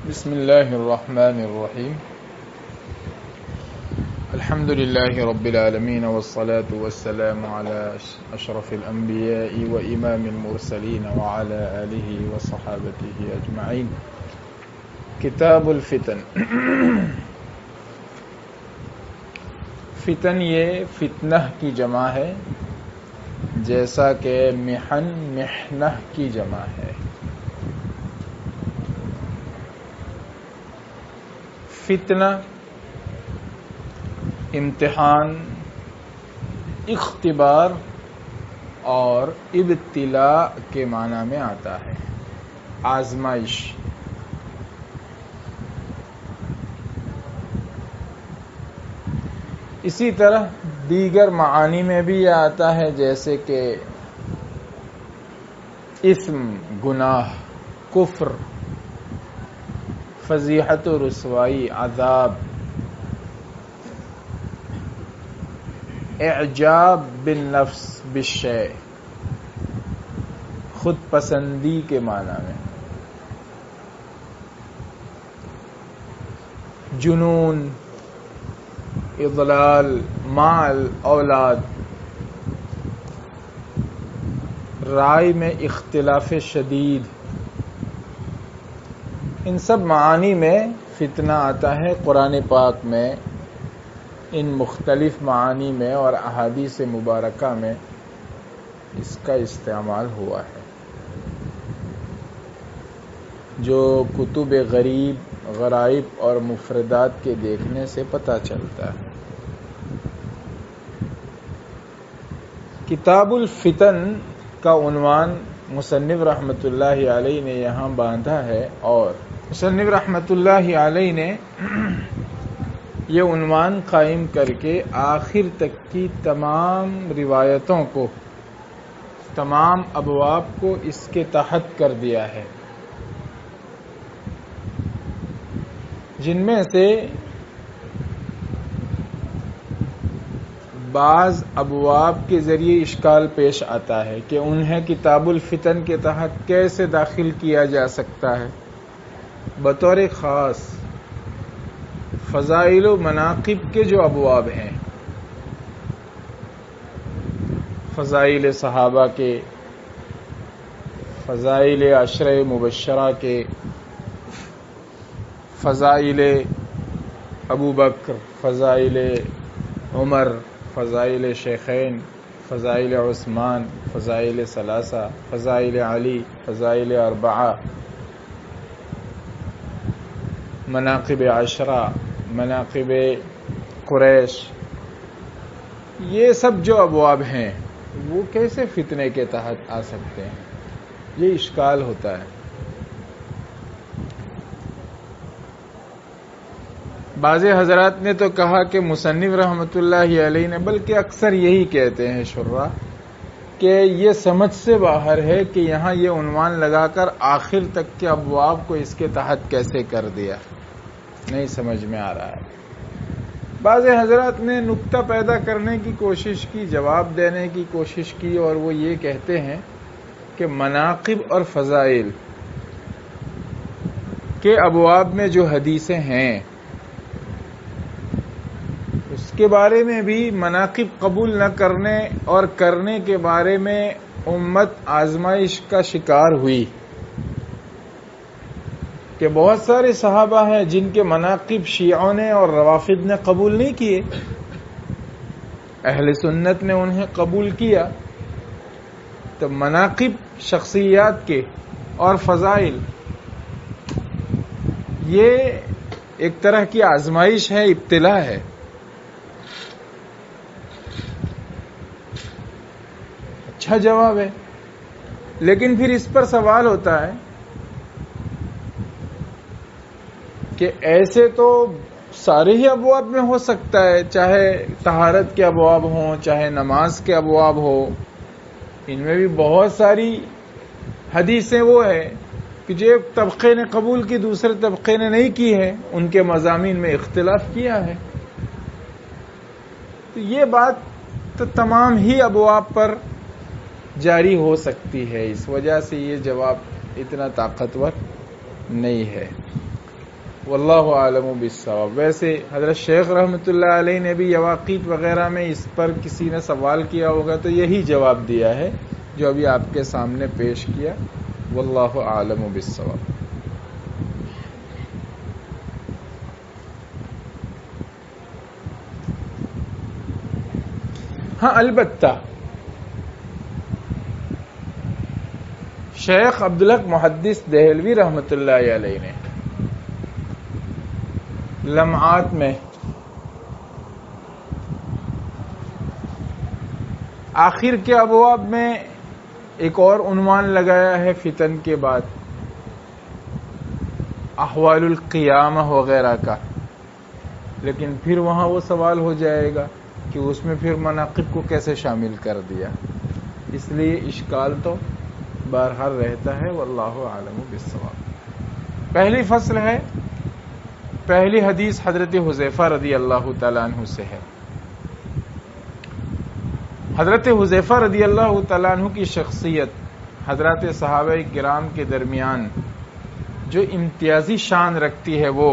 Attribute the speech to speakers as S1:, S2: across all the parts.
S1: بسم الله الرحمن الرحيم الحمد لله رب العالمين والصلاة والسلام على أشرف الأنبياء وإمام المرسلين وعلى آله وصحابته أجمعين. کتاب الفتن. فتن یہ فتنہ کی جمع ہے، جیسا کہ محن محنہ کی جمع ہے. فتنہ امتحان، اختبار اور ابتلاء کے معنی میں آتا ہے، آزمائش. اسی طرح دیگر معانی میں بھی یہ آتا ہے، جیسے کہ اسم گناہ، کفر، فضیحت و رسوائی، عذاب، اعجاب بالنفس بالشیء، خود پسندی کے معنی میں، جنون، اضلال، مال، اولاد، رائے میں اختلاف شدید، ان سب معانی میں فتنہ آتا ہے. قرآن پاک میں ان مختلف معانی میں اور احادیث مبارکہ میں اس کا استعمال ہوا ہے، جو کتب غرائب اور مفردات کے دیکھنے سے پتہ چلتا ہے. کتاب الفتن کا عنوان مصنف رحمۃ اللہ علیہ نے یہاں باندھا ہے، اور مصنف رحمۃ اللہ علیہ نے یہ عنوان قائم کر کے آخر تک کی تمام روایتوں کو، تمام ابواب کو اس کے تحت کر دیا ہے، جن میں سے بعض ابواب کے ذریعے اشکال پیش آتا ہے کہ انہیں کتاب الفتن کے تحت کیسے داخل کیا جا سکتا ہے. بطور خاص فضائل و مناقب کے جو ابواب ہیں، فضائل صحابہ کے، فضائل عشرہ مبشرہ کے، فضائل ابو بکر، فضائل عمر، فضائل شیخین، فضائل عثمان، فضائل ثلاثہ، فضائل علی، فضائل اربعہ، مناقب عشرہ، مناقب قریش، یہ سب جو ابواب ہیں وہ کیسے فتنے کے تحت آ سکتے ہیں؟ یہ اشکال ہوتا ہے. بعض حضرات نے تو کہا کہ مصنف رحمۃ اللہ علیہ نے، بلکہ اکثر یہی کہتے ہیں شراح، کہ یہ سمجھ سے باہر ہے کہ یہاں یہ عنوان لگا کر آخر تک کے ابواب کو اس کے تحت کیسے کر دیا، نہیں سمجھ میں آ رہا ہے. بعض حضرات نے نکتہ پیدا کرنے کی کوشش کی، جواب دینے کی کوشش کی، اور وہ یہ کہتے ہیں کہ مناقب اور فضائل کے ابواب میں جو حدیثیں ہیں اس کے بارے میں بھی مناقب قبول نہ کرنے اور کرنے کے بارے میں امت آزمائش کا شکار ہوئی، کہ بہت سارے صحابہ ہیں جن کے مناقب شیعوں نے اور روافض نے قبول نہیں کیے، اہل سنت نے انہیں قبول کیا. تو مناقب شخصیات کے اور فضائل یہ ایک طرح کی آزمائش ہے، ابتلاء ہے. اچھا جواب ہے، لیکن پھر اس پر سوال ہوتا ہے کہ ایسے تو سارے ہی ابواب میں ہو سکتا ہے، چاہے طہارت کے ابواب ہوں، چاہے نماز کے ابواب ہو. ان میں بھی بہت ساری حدیثیں وہ ہیں کہ جو ایک طبقے نے قبول کی، دوسرے طبقے نے نہیں کی ہے، ان کے مضامین میں اختلاف کیا ہے. تو یہ بات تو تمام ہی ابواب پر جاری ہو سکتی ہے، اس وجہ سے یہ جواب اتنا طاقتور نہیں ہے. واللہ عالم بالصواب۔ ویسے حضرت شیخ رحمۃ اللہ علیہ نے بھی یواقیت وغیرہ میں اس پر کسی نے سوال کیا ہوگا تو یہی جواب دیا ہے جو ابھی آپ کے سامنے پیش کیا، واللہ عالم بالصواب۔ ہاں البتہ شیخ عبدالحق محدث دہلوی رحمۃ اللہ علیہ نے لمعات میں آخر کے ابواب میں ایک اور عنوان لگایا ہے فتن کے بعد، احوال القیامہ وغیرہ کا، لیکن پھر وہاں وہ سوال ہو جائے گا کہ اس میں پھر مناقب کو کیسے شامل کر دیا، اس لیے اشکال تو بہرحال رہتا ہے، واللہ عالم بالصواب۔ پہلی فصل ہے، پہلی حدیث حضرت حذیفہ رضی اللہ تعالیٰ عنہ سے ہے۔ حضرت حذیفہ رضی اللہ تعالیٰ عنہ کی شخصیت حضرات صحابہ کرام کے درمیان جو امتیازی شان رکھتی ہے وہ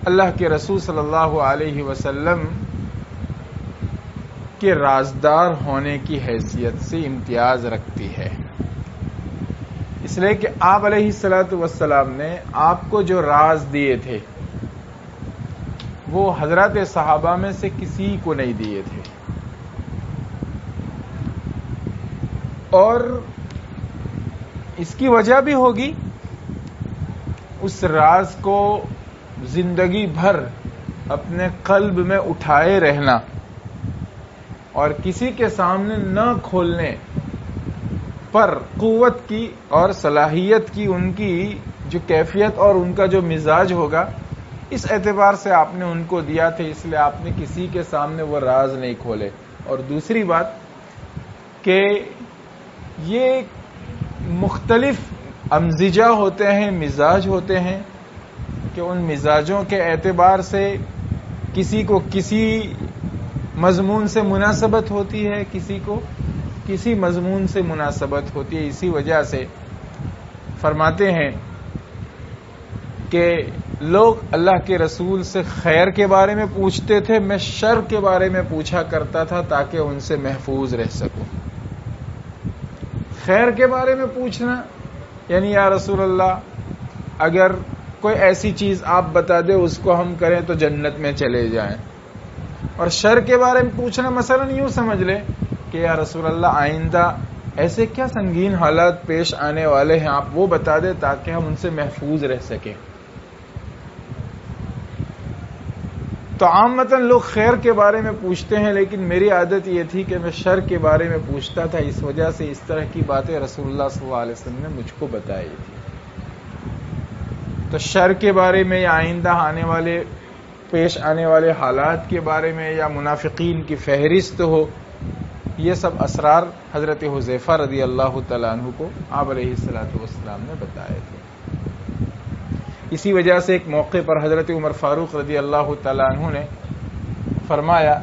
S1: اللہ کے رسول صلی اللہ علیہ وسلم کے رازدار ہونے کی حیثیت سے امتیاز رکھتی ہے، اس لیے کہ آپ علیہ الصلوۃ والسلام نے آپ کو جو راز دیے تھے وہ حضرات صحابہ میں سے کسی کو نہیں دیے تھے، اور اس کی وجہ بھی ہوگی اس راز کو زندگی بھر اپنے قلب میں اٹھائے رہنا اور کسی کے سامنے نہ کھولنے پر قوت کی اور صلاحیت کی ان کی جو کیفیت اور ان کا جو مزاج ہوگا، اس اعتبار سے آپ نے ان کو دیا تھا، اس لیے آپ نے کسی کے سامنے وہ راز نہیں کھولے۔ اور دوسری بات کہ یہ مختلف امزجہ ہوتے ہیں، مزاج ہوتے ہیں کہ ان مزاجوں کے اعتبار سے کسی کو کسی مضمون سے مناسبت ہوتی ہے، کسی کو کسی مضمون سے مناسبت ہوتی ہے۔ اسی وجہ سے فرماتے ہیں کہ لوگ اللہ کے رسول سے خیر کے بارے میں پوچھتے تھے، میں شر کے بارے میں پوچھا کرتا تھا تاکہ ان سے محفوظ رہ سکوں۔ خیر کے بارے میں پوچھنا یعنی یا رسول اللہ اگر کوئی ایسی چیز آپ بتا دیں اس کو ہم کریں تو جنت میں چلے جائیں، اور شر کے بارے میں پوچھنا مثلا یوں سمجھ لیں کہ یا رسول اللہ آئندہ ایسے کیا سنگین حالات پیش آنے والے ہیں آپ وہ بتا دیں تاکہ ہم ان سے محفوظ رہ سکیں۔ تو عامتاً لوگ خیر کے بارے میں پوچھتے ہیں، لیکن میری عادت یہ تھی کہ میں شر کے بارے میں پوچھتا تھا، اس وجہ سے اس طرح کی باتیں رسول اللہ صلی اللہ علیہ وسلم نے مجھ کو بتائی تھی۔ تو شر کے بارے میں یا آئندہ آنے والے پیش آنے والے حالات کے بارے میں یا منافقین کی فہرست ہو، یہ سب اسرار حضرت حذیفہ رضی اللہ تعالیٰ عنہ کو آپ علیہ الصلوۃ والسلام نے بتائے تھے۔ اسی وجہ سے ایک موقع پر حضرت عمر فاروق رضی اللہ تعالیٰ عنہ نے فرمایا،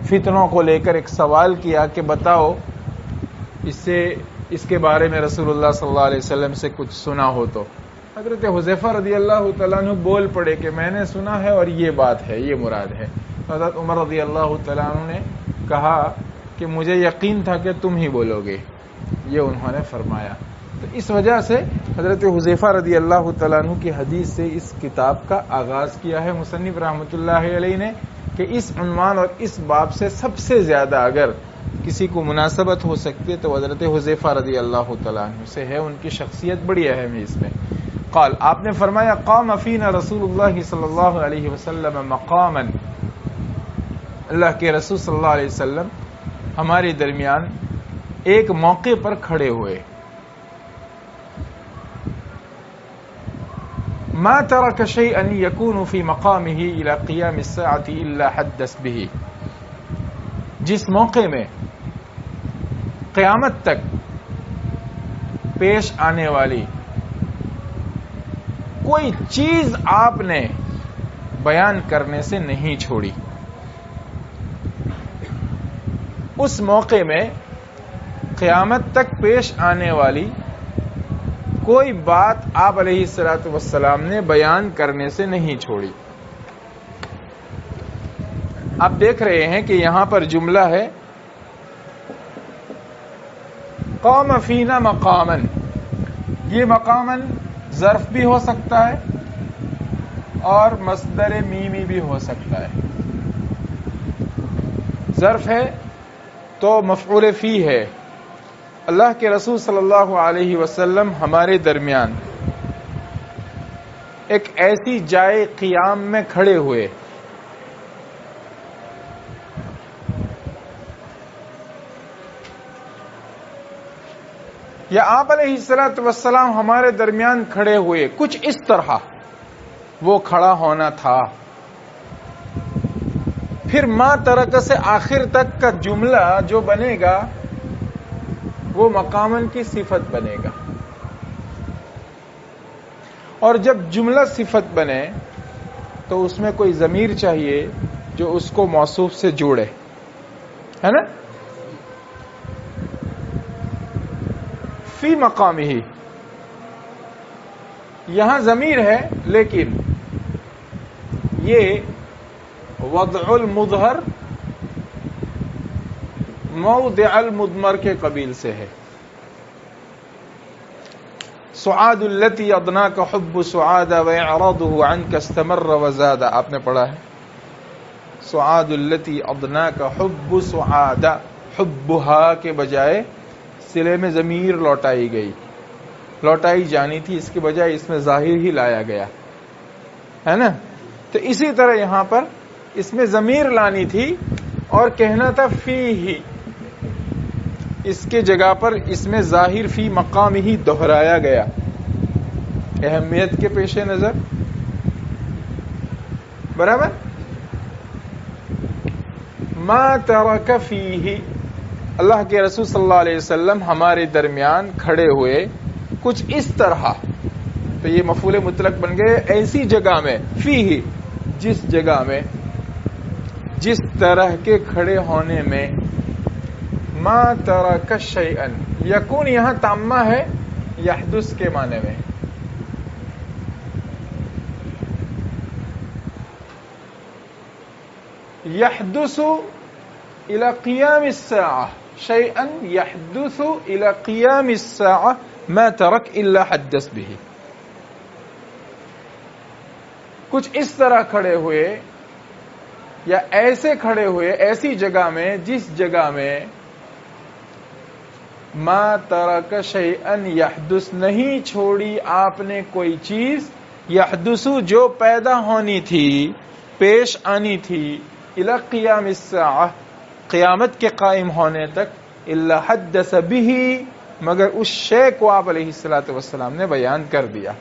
S1: فتنوں کو لے کر ایک سوال کیا کہ بتاؤ اس کے بارے میں رسول اللہ صلی اللہ علیہ وسلم سے کچھ سنا ہو تو۔ حضرت حذیفہ رضی اللہ تعالیٰ عنہ بول پڑے کہ میں نے سنا ہے اور یہ بات ہے، یہ مراد ہے۔ حضرت عمر رضی اللہ تعالیٰ عنہ نے کہا کہ مجھے یقین تھا کہ تم ہی بولو گے، یہ انہوں نے فرمایا۔ تو اس وجہ سے حضرت حذیفہ رضی اللہ تعالیٰ عنہ کی حدیث سے اس کتاب کا آغاز کیا ہے مصنف رحمۃ اللہ علیہ نے کہ اس عنوان اور اس باب سے سب سے زیادہ اگر کسی کو مناسبت ہو سکتی ہے تو حضرت حذیفہ رضی اللہ تعالیٰ عنہ سے ہے، ان کی شخصیت بڑی اہم ہے اس میں۔ قال، آپ نے فرمایا، قام فینا رسول اللہ صلی اللہ علیہ وسلم مقاما، اللہ کے رسول صلی اللہ علیہ وسلم ہمارے درمیان ایک موقع پر کھڑے ہوئے۔ ما ترك شيئا يكون في مقامه الى قيام الساعة الا حدث به، جس موقع میں قیامت تک پیش آنے والی کوئی چیز آپ نے بیان کرنے سے نہیں چھوڑی، اس موقع میں قیامت تک پیش آنے والی کوئی بات آپ علیہ الصلوۃ والسلام نے بیان کرنے سے نہیں چھوڑی. آپ دیکھ رہے ہیں کہ یہاں پر جملہ ہے قام فینا مقامن. یہ مقامن ظرف بھی ہو سکتا ہے اور مصدر میمی بھی ہو سکتا ہے. ظرف ہے تو مفعول فی ہے. اللہ کے رسول صلی اللہ علیہ وسلم ہمارے درمیان ایک ایسی جائے قیام میں کھڑے ہوئے یا آپ علیہ الصلوۃ والسلام ہمارے درمیان کھڑے ہوئے، کچھ اس طرح وہ کھڑا ہونا تھا. پھر ما ترک سے آخر تک کا جملہ جو بنے گا وہ مقامن کی صفت بنے گا. اور جب جملہ صفت بنے تو اس میں کوئی ضمیر چاہیے جو اس کو موصوف سے جوڑے، ہے نا. فی مقامہ، یہاں ضمیر ہے لیکن یہ وضع المظہر موضع المضمر کے قبیل سے ہے. سعاد التی ادناک حب سعاد واعراضه عنك استمر وزاد. آپ نے پڑھا ہے سعاد التی ادناک حب سعاد، حبها کے بجائے صلے میں ضمیر لوٹائی گئی، لوٹائی جانی تھی، اس کے بجائے اس میں ظاہر ہی لایا گیا، ہے نا. تو اسی طرح یہاں پر اس میں ضمیر لانی تھی اور کہنا تھا فی ہی، اس کے جگہ پر اس میں ظاہر فی مقام ہی دہرایا گیا اہمیت کے پیش نظر. برابر. ما ترک فیہ، اللہ کے رسول صلی اللہ علیہ وسلم ہمارے درمیان کھڑے ہوئے کچھ اس طرح، تو یہ مفعول مطلق بن گئے ایسی جگہ میں، فیہ جس جگہ میں، جس طرح کے کھڑے ہونے میں. ما ترک شیئا، یکون یہاں تامہ ہے یحدث کے معنی میں. یحدث الى قیام الساعة شیئا یحدث الى قیام الساعة ما ترک الا حدث به. کچھ اس طرح کھڑے ہوئے یا ایسے کھڑے ہوئے ایسی جگہ میں جس جگہ میں ما ترک شیئا یحدث نہیں چھوڑی آپ نے کوئی چیز، یحدث جو پیدا ہونی تھی، پیش آنی تھی، الی قیام الساعہ قیامت کے قائم ہونے تک، الا حدث به مگر اس شے کو آپ علیہ الصلوۃ والسلام نے بیان کر دیا.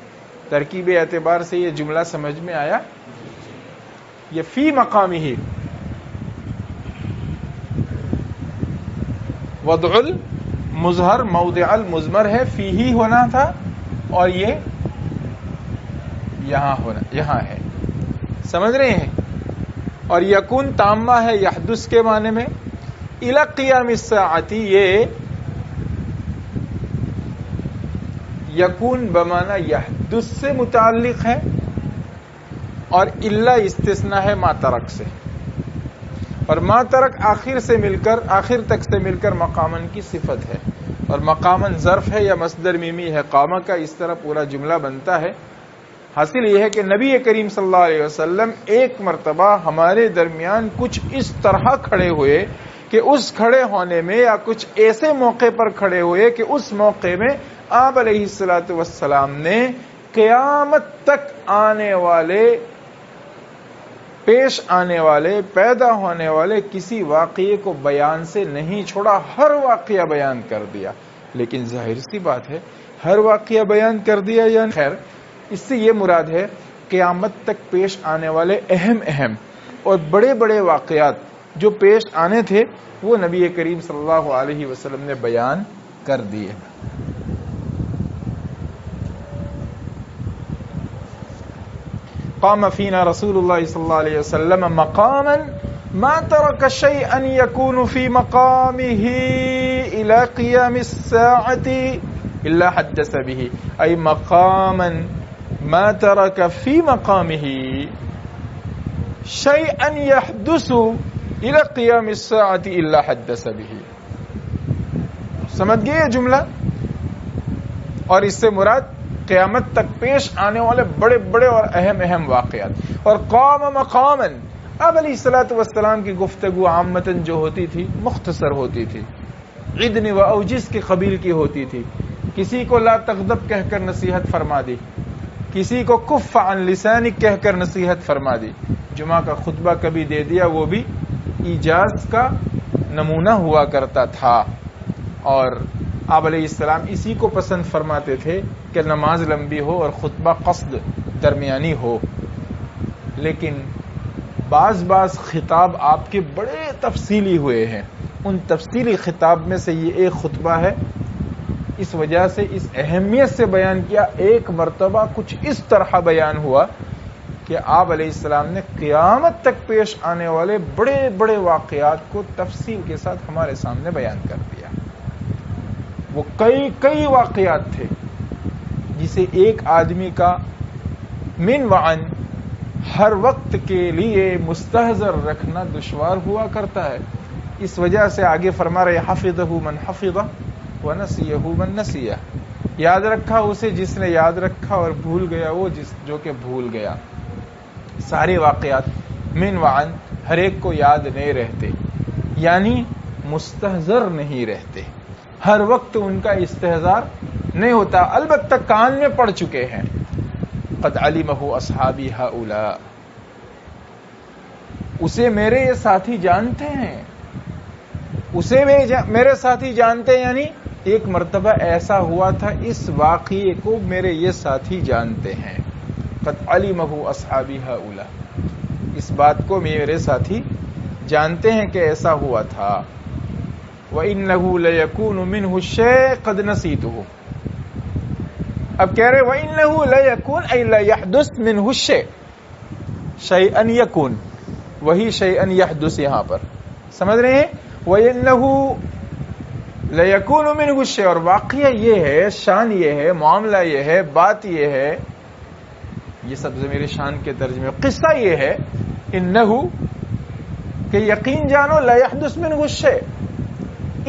S1: ترکیب اعتبار سے یہ جملہ سمجھ میں آیا. یہ فی مقامہ وضع المظہر موضع المضمر ہے، فی ہی ہونا تھا اور یہ یہاں ہے. سمجھ رہے ہیں. اور یکون تامہ ہے یحدث کے معنی میں. الی قیام الساعۃ یہ یکون بمعنی یحدث سے متعلق ہے اور الا استثناء ہے ما ترک سے. اور ما ترک آخر تک سے مل کر مقامن کی صفت ہے، اور مقامن ظرف ہے یا مصدر میمی ہے قامہ کا. اس طرح پورا جملہ بنتا ہے. حاصل یہ ہے کہ نبی کریم صلی اللہ علیہ وسلم ایک مرتبہ ہمارے درمیان کچھ اس طرح کھڑے ہوئے کہ اس کھڑے ہونے میں یا کچھ ایسے موقع پر کھڑے ہوئے کہ اس موقع میں آپ علیہ الصلوۃ والسلام نے قیامت تک آنے والے، پیش آنے والے، پیدا ہونے والے کسی واقعے کو بیان سے نہیں چھوڑا، ہر واقعہ بیان کر دیا. لیکن ظاہر سی بات ہے ہر واقعہ بیان کر دیا یا خیر، اس سے یہ مراد ہے قیامت تک پیش آنے والے اہم اور بڑے بڑے واقعات جو پیش آنے تھے وہ نبی کریم صلی اللہ علیہ وسلم نے بیان کر دیے. قام فینا رسول اللہ صلی اللہ علیہ وسلم مقاما ما ترک شیئا یکون فی مقامہ الی قیام الساعۃ الا حدث به ای مقاما ما ترك في مقامه شيئا يحدث الى قيام الساعة الا حدث به. سمجھ گئے یہ جملہ؟ اور اس سے مراد قیامت تک پیش آنے والے بڑے بڑے اور اہم واقعات. اور قام مقاما، اب علیہ الصلوۃ والسلام کی گفتگو عامتاً جو ہوتی تھی مختصر ہوتی تھی، عدن و اوجز کے قبیل کی ہوتی تھی. کسی کو لا تغضب کہہ کر نصیحت فرما دی، کسی کو کف عن لسانک کہہ کر نصیحت فرما دی. جمعہ کا خطبہ کبھی دے دیا، وہ بھی ایجاز کا نمونہ ہوا کرتا تھا. اور آپ علیہ السلام اسی کو پسند فرماتے تھے کہ نماز لمبی ہو اور خطبہ قصد درمیانی ہو. لیکن بعض خطاب آپ کے بڑے تفصیلی ہوئے ہیں. ان تفصیلی خطاب میں سے یہ ایک خطبہ ہے. اس وجہ سے اس اہمیت سے بیان کیا. ایک مرتبہ کچھ اس طرح بیان ہوا کہ آپ علیہ السلام نے قیامت تک پیش آنے والے بڑے بڑے واقعات کو تفصیل کے ساتھ ہمارے سامنے بیان کر دیا. وہ کئی واقعات تھے جسے ایک آدمی کا من وعن ہر وقت کے لیے مستحضر رکھنا دشوار ہوا کرتا ہے. اس وجہ سے آگے فرما رہے حفظہ من حفظ ونسیہ من نسیہ، یاد رکھا اسے جس نے یاد رکھا اور بھول گیا وہ جو کہ بھول گیا. سارے واقعات من وعن ہر ایک کو یاد نہیں رہتے، یعنی مستحضر نہیں رہتے، ہر وقت ان کا استحضار نہیں ہوتا. البتہ کان میں پڑ چکے ہیں. قد علمہ اصحابی ہؤلاء، اسے میرے یہ ساتھی جانتے ہیں، اسے میرے ساتھی جانتے ہیں، یعنی ایک مرتبہ ایسا ہوا تھا، اس واقعے کو میرے یہ ساتھی جانتے ہیں. قد علمہ اصحابی ہؤلاء، اس بات کو میرے ساتھی جانتے ہیں کہ ایسا ہوا تھا. وَإِنَّهُ لَيَكُونُ مِنْهُ الشَّيْءُ قَدْ نَسِيتُهُ. اب کہہ رہے وَإِنَّهُ لَيَكُونُ أي لا يحدث منه الشيء شيئا يكون، وہی شيئا يحدث یہاں پر سمجھ رہے ہیں. وَإِنَّهُ لَيَكُونُ مِنْهُ الشَّيْء، اور واقعہ یہ ہے، شان یہ ہے، معاملہ یہ ہے، بات یہ ہے، یہ سب ضمیر شان کے ترجمے. قصہ یہ ہے انه کہ یقین جانو لا يحدث منه الشيء،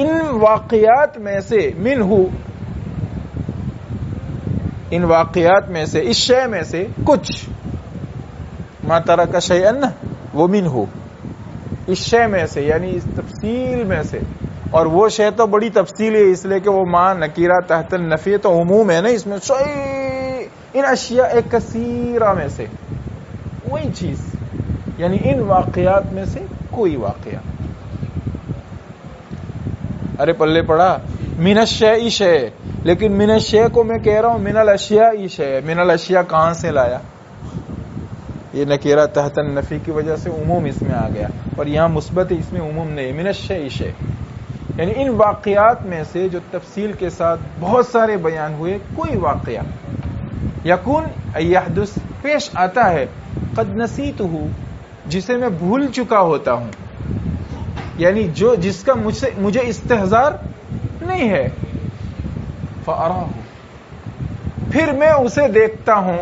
S1: ان واقعات میں سے منہ، ان واقعات میں سے، اس شے میں سے کچھ، ما ترک شیئا وہ منہ، اس شے میں سے یعنی اس تفصیل میں سے. اور وہ شے تو بڑی تفصیل ہے، اس لیے کہ وہ ما نکیرہ تحت النفی تو عموم ہے نا، اس میں شیء ان اشیاء کثیرہ میں سے وہی چیز، یعنی ان واقعات میں سے کوئی واقعہ. ارے پلے پڑا من الشیء شیء، لیکن من الشیء کو میں کہہ رہا ہوں من الاشیاء شیء. من الاشیاء کہاں سے لایا؟ یہ نکیرہ تحت النفی کی وجہ سے عموم اس میں آ گیا، اور یہاں مثبت اس میں عموم نہیں. من الشیء شیء یعنی ان واقعات میں سے جو تفصیل کے ساتھ بہت سارے بیان ہوئے، کوئی واقعہ یکون یحدث پیش آتا ہے، قد نسیتہ جسے میں بھول چکا ہوتا ہوں، یعنی جس کا مجھے استحضار نہیں ہے. فَأَرَاهُ پھر میں اسے دیکھتا ہوں،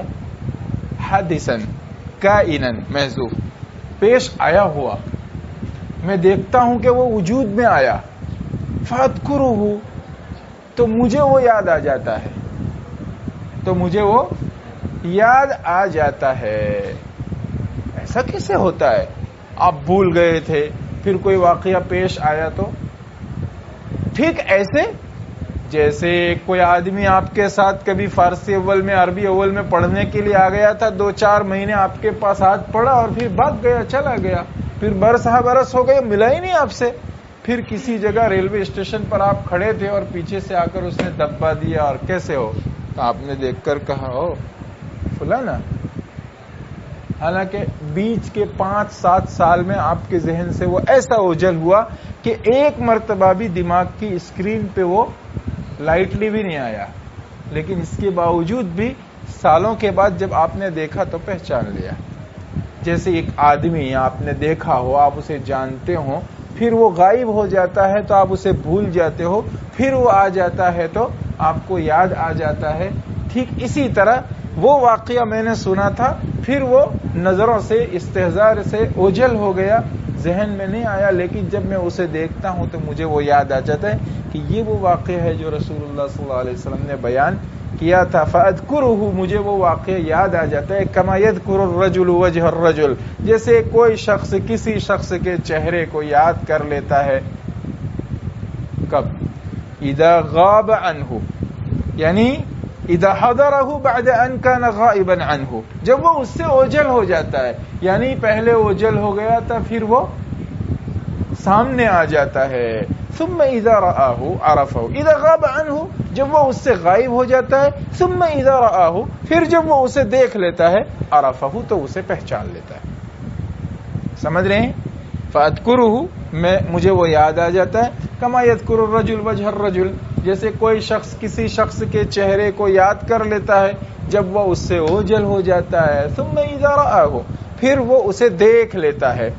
S1: حادثاً کائناً محذوف پیش آیا ہوا، میں دیکھتا ہوں کہ وہ وجود میں آیا. فَأَذْكُرُهُ تو مجھے وہ یاد آ جاتا ہے، تو مجھے وہ یاد آ جاتا ہے. ایسا کیسے ہوتا ہے؟ آپ بھول گئے تھے، پھر کوئی واقعہ پیش آیا تو ٹھیک ایسے جیسے کوئی آدمی آپ کے ساتھ کبھی فارسی اول میں عربی اول میں پڑھنے کے لیے آ گیا تھا، 2-4 مہینے آپ کے پاس ہاتھ پڑا اور پھر بھاگ گیا، چلا گیا، پھر برس ہو گئے، ملا ہی نہیں آپ سے. پھر کسی جگہ ریلوے اسٹیشن پر آپ کھڑے تھے اور پیچھے سے آ کر اس نے دبا دیا اور کیسے ہو، تو آپ نے دیکھ کر کہا ہو فلانا. حالانکہ بیچ کے 5-7 سال میں آپ کے ذہن سے وہ ایسا اوجھل ہوا کہ ایک مرتبہ بھی دماغ کی اسکرین پہ وہ لائٹلی بھی نہیں آیا. لیکن اس کے باوجود بھی سالوں کے بعد جب آپ نے دیکھا تو پہچان لیا. جیسے ایک آدمی آپ نے دیکھا ہو، آپ اسے جانتے ہو، پھر وہ غائب ہو جاتا ہے تو آپ اسے بھول جاتے ہو، پھر وہ آ جاتا ہے تو آپ کو یاد آ جاتا ہے، ٹھیک اسی طرح وہ واقعہ میں نے سنا تھا، پھر وہ نظروں سے استحضار سے اوجھل ہو گیا، ذہن میں نہیں آیا، لیکن جب میں اسے دیکھتا ہوں تو مجھے وہ یاد آ جاتا ہے کہ یہ وہ واقعہ ہے جو رسول اللہ صلی اللہ علیہ وسلم نے بیان کیا تھا۔ فاذکرہ، مجھے وہ واقعہ یاد آ جاتا ہے، کما یذکر الرجل وجہ الرجل، جیسے کوئی شخص کسی شخص کے چہرے کو یاد کر لیتا ہے۔ کب؟ اذا غاب عنہ، یعنی اذا حضرہ بعد ان کان غائبا عنہ، جب وہ اس سے اوجھل ہو جاتا ہے، یعنی پہلے اوجھل ہو گیا تھا پھر وہ سامنے آ جاتا ہے۔ ثم اذا رآہ عرفہ، اذا غاب عنہ، جب وہ اس سے غائب ہو جاتا ہے، ثم اذا رآہ، پھر جب وہ اسے دیکھ لیتا ہے، عرفہ، تو اسے پہچان لیتا ہے۔ سمجھ رہے ہیں؟ فاذکرہ، مجھے وہ یاد آ جاتا ہے، کما یذکر الرجل وجہ الرجل، جیسے کوئی شخص کسی شخص کے چہرے کو یاد کر لیتا ہے جب وہ اس سے اوجھل ہو جاتا ہے۔ ثم اذا رآہ، پھر وہ اسے دیکھ لیتا ہے۔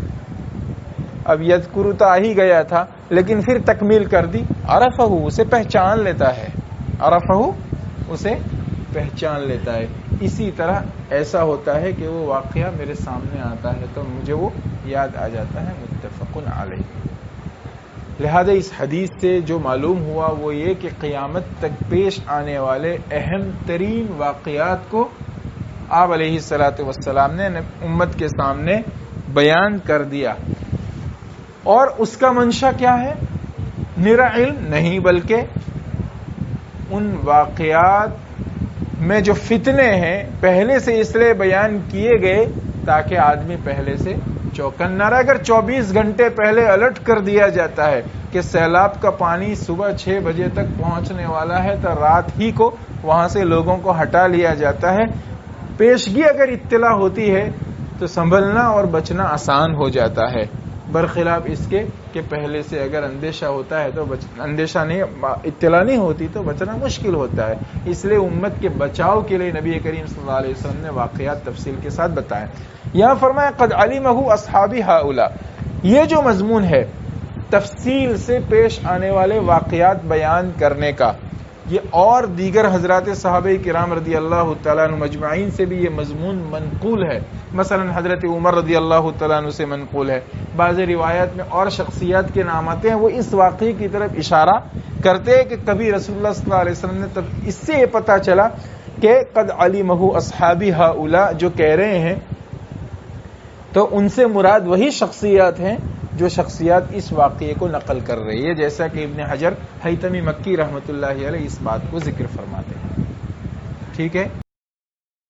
S1: اب یذکر تو آ ہی گیا تھا لیکن پھر تکمیل کر دی، عرفہ، اسے پہچان لیتا ہے، عرفہ، اسے پہچان لیتا ہے۔ اسی طرح ایسا ہوتا ہے کہ وہ واقعہ میرے سامنے آتا ہے تو مجھے وہ یاد آ جاتا ہے۔ متفق علیہ۔ لہذا اس حدیث سے جو معلوم ہوا وہ یہ کہ قیامت تک پیش آنے والے اہم ترین واقعات کو آپ علیہ الصلاۃ والسلام نے امت کے سامنے بیان کر دیا، اور اس کا منشا کیا ہے؟ نرا علم نہیں، بلکہ ان واقعات میں جو فتنے ہیں پہلے سے اس لیے بیان کیے گئے تاکہ آدمی پہلے سے چوکن نہ رہے۔ اگر 24 گھنٹے پہلے الرٹ کر دیا جاتا ہے کہ سیلاب کا پانی صبح 6 بجے تک پہنچنے والا ہے تو رات ہی کو وہاں سے لوگوں کو ہٹا لیا جاتا ہے، پیشگی اگر اطلاع ہوتی ہے تو سنبھلنا اور بچنا آسان ہو جاتا ہے، برخلاف اس کے کہ پہلے سے اگر اندیشہ ہوتا ہے تو اندیشہ نہیں، اطلاع نہیں ہوتی تو بچنا مشکل ہوتا ہے۔ اس لیے امت کے بچاؤ کے لیے نبی کریم صلی اللہ علیہ وسلم نے واقعات تفصیل کے ساتھ بتائے۔ یہاں فرمایا قد علمہ اصحابی ہؤلاء، یہ جو مضمون ہے تفصیل سے پیش آنے والے واقعات بیان کرنے کا، یہ اور دیگر حضرات صحابہ کرام رضی اللہ تعالیٰ عنہ مجمعین سے بھی یہ مضمون منقول ہے۔ مثلا حضرت عمر رضی اللہ تعالیٰ عنہ سے منقول ہے، بعض روایات میں اور شخصیات کے نام آتے ہیں، وہ اس واقعے کی طرف اشارہ کرتے ہیں کہ کبھی رسول اللہ صلی اللہ علیہ وسلم نے تب اس سے یہ پتہ چلا کہ قد علمہ اصحابی ہؤلاء جو کہہ رہے ہیں تو ان سے مراد وہی شخصیات ہیں جو شخصیات اس واقعے کو نقل کر رہی ہے، جیسا کہ ابن حجر حیثمی مکی رحمۃ اللہ علیہ اس بات کو ذکر فرماتے ہیں۔ ٹھیک ہے۔